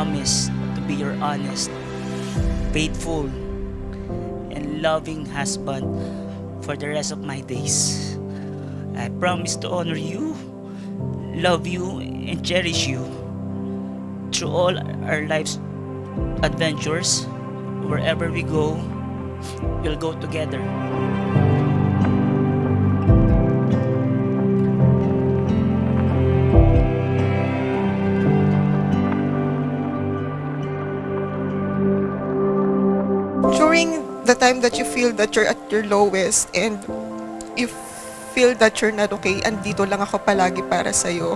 promise to be your honest, faithful, and loving husband for the rest of my days. I promise to honor you, love you, and cherish you through all our life's adventures. Wherever we go, we'll go together. During the time that you feel that you're at your lowest and you feel that you're not okay, andito lang ako palagi para sa'yo.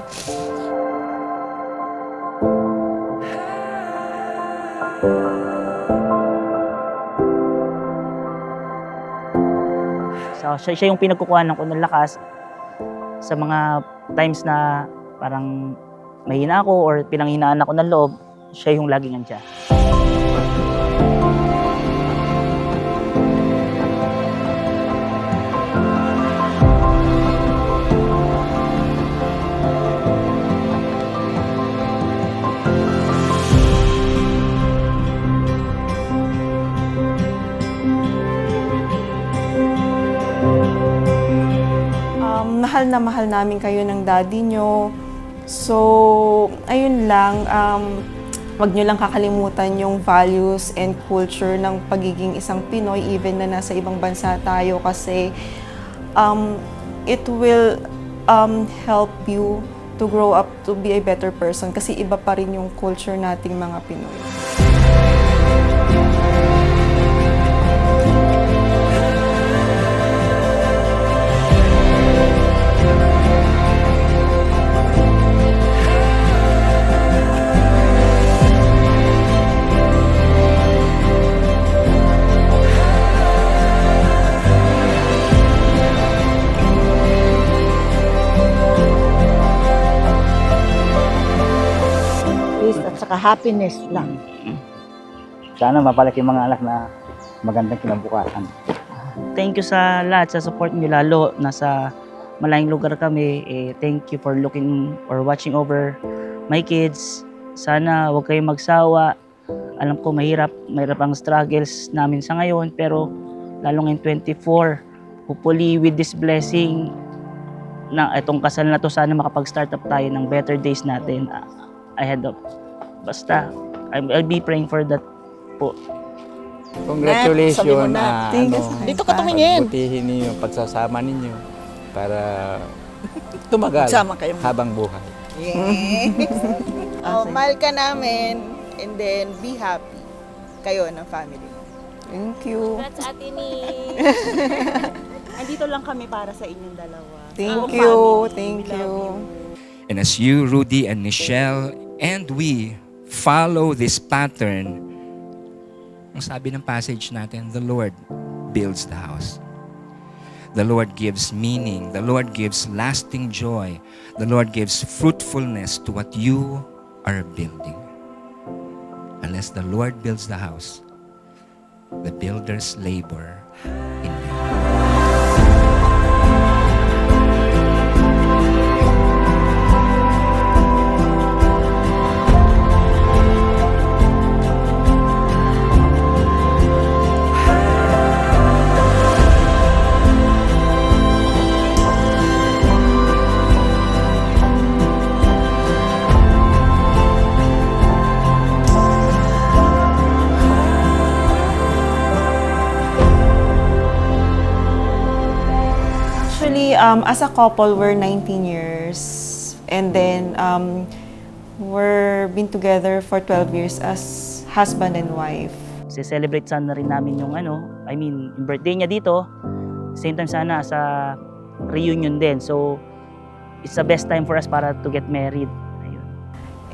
So, siya yung pinagkukuhanan ko ng lakas sa mga times na parang mahina ako or pinanghinaan ako ng loob, siya yung laging nandiyan. Mahal na mahal namin kayo ng daddy nyo. So, ayun lang, wag nyo lang kakalimutan yung values and culture ng pagiging isang Pinoy even na nasa ibang bansa tayo kasi it will help you to grow up to be a better person kasi iba pa rin yung culture nating mga Pinoy. At saka happiness lang. Sana mapalaki mga anak na magandang kinabukasan. Thank you sa lahat, sa support niyo, lalo nasa malayong lugar kami. Thank you for looking or watching over my kids. Sana huwag kayong magsawa. Alam ko mahirap ang struggles namin sa ngayon, pero lalong in 24, hopefully with this blessing na itong kasal na to, sana makapag-start up tayo ng better days natin ahead of. Basta, I'll be praying for that po. Congratulations. Sabi mo na. Dito ka tumingin. Butihin niyo yung pagsasama ninyo para tumagal Sama kayo. habang buhay. Yes. Mahal ka namin and then be happy kayo ng family mo. Thank you. Congrats, Ate Ni. Andito lang kami para sa inyong dalawa. Thank Ang you. family. Thank We love you. And as you, Rudy and Michelle, and we follow this pattern, ang sabi ng passage natin, the Lord builds the house. The Lord gives meaning. The Lord gives lasting joy. The Lord gives fruitfulness to what you are building. Unless the Lord builds the house, the builders labor in vain. Actually, as a couple, we're 19 years. And then, we're been together for 12 years as husband and wife. Celebrate sana rin namin yung yung birthday niya dito. Same time sana sa reunion din. So, it's the best time for us para to get married. Ayun.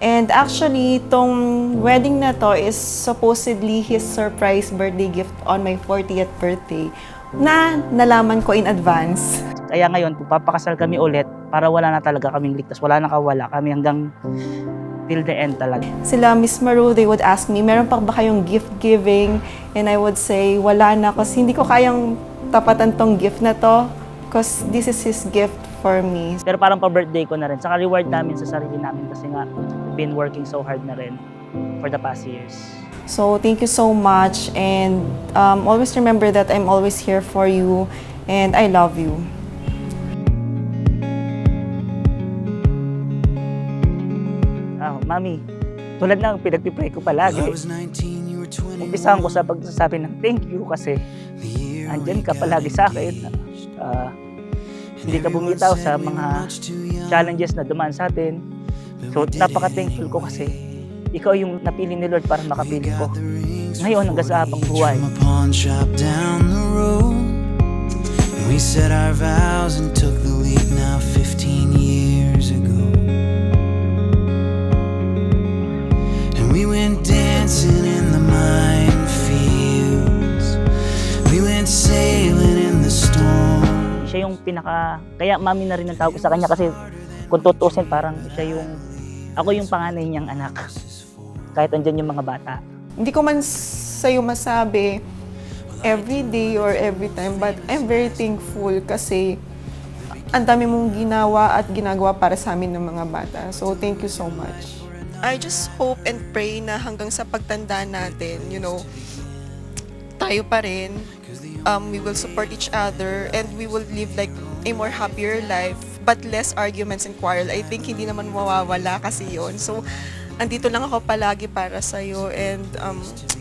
And actually, tong wedding na to is supposedly his surprise birthday gift on my 40th birthday na nalaman ko in advance. Kaya ngayon, papakasal kami ulit para wala na talaga kaming ligtas. Wala na kawala kami hanggang till the end talaga. Sila, Miss Maru, they would ask me, meron pa ba kayong gift giving? And I would say, wala na, kasi hindi ko kayang tapatan tong gift na to because this is his gift for me. Pero parang pa-birthday ko na rin. Saka reward namin sa sarili namin kasi nga, been working so hard na rin. for the past years. So thank you so much, and always remember that I'm always here for you, and I love you. Mami, tulad ng pinagpipray ko palagi, umpisahan ko sa pagsasabi ng thank you kasi andyan ka palagi sa akin. Hindi ka bumitaw sa mga challenges na dumaan sa atin. So napaka-thankful ko kasi ikaw yung napili ni Lord para makapili ko. Ngayon hanggang sa habang buhay. We said our vows and took the leap now 15 years ago. And we went dancing in the minefields. We went sailing in the storm. Siya yung kaya mami na rin ang tawag ko sa kanya kasi kung tutusin parang ako yung panganay niyang anak. Kahit andyan yung mga bata. Hindi ko man sa'yo masabi every day or every time, but I'm very thankful kasi ang dami mong ginawa at ginagawa para sa amin ng mga bata. So, thank you so much. I just hope and pray na hanggang sa pagtanda natin, tayo pa rin, we will support each other and we will live like a more happier life, but less arguments and quarrel. I think hindi naman mawawala kasi yon. So, andito lang ako palagi para sa'yo and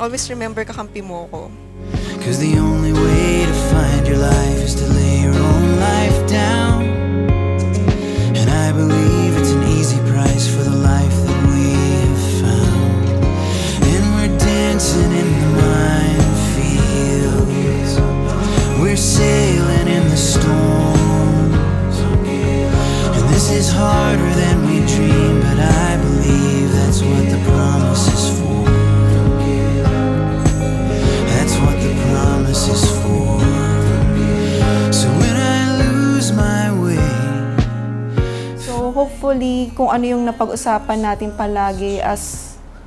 always remember kakampi mo ko. Cause the only way to find your life is to lay your own life down. And I believe it's an easy price for the life that we have found. And we're dancing in the minefields. We're sailing in the storms. And this is harder than we dreamed, but I believe that's what the promise is for. That's what the promise is for. So when I lose my way. So hopefully, kung ano yung napag-usapan natin palagi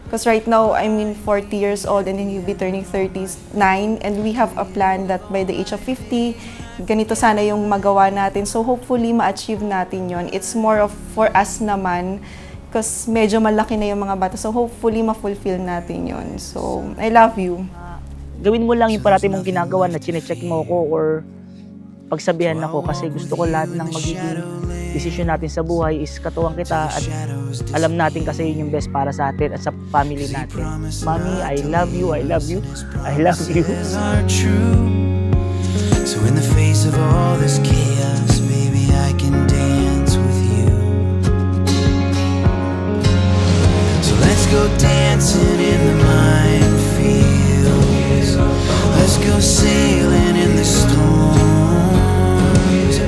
because right now, I'm 40 years old and then you'll be turning 39 and we have a plan that by the age of 50, ganito sana yung magawa natin. So hopefully, ma-achieve natin yon. It's more of for us naman because medyo malaki na yung mga bata. So hopefully, ma-fulfill natin yon. So, I love you. Gawin mo lang yung parati mong ginagawa na chinecheck mo ko or pagsabihan ako kasi gusto ko lahat ng magiging desisyon natin sa buhay is katuwang kita at alam natin kasi yun yung best para sa atin at sa family natin. Mommy, I love you, I love you, I love you. So in the face of all this chaos, baby, I can dance with you. So let's go dancing in the minefields. Let's go sailing in the storms.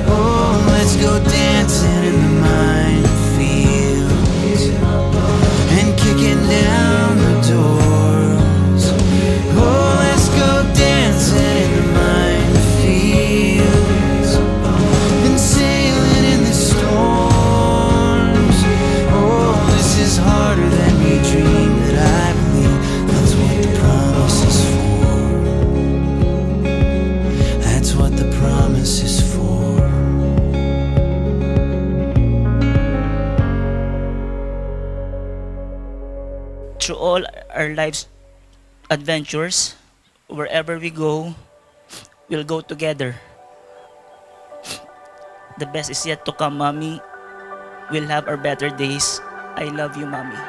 Oh, let's go dancing in the minefields and kicking down the doors. Oh, let's go dancing in the minefields and sailing in the storms. Oh, this is harder than we dreamed, but I believe that's what the promise is for. That's what the promise is for. Through all our life's adventures, wherever we go, we'll go together. The best is yet to come, Mommy. We'll have our better days. I love you, Mommy.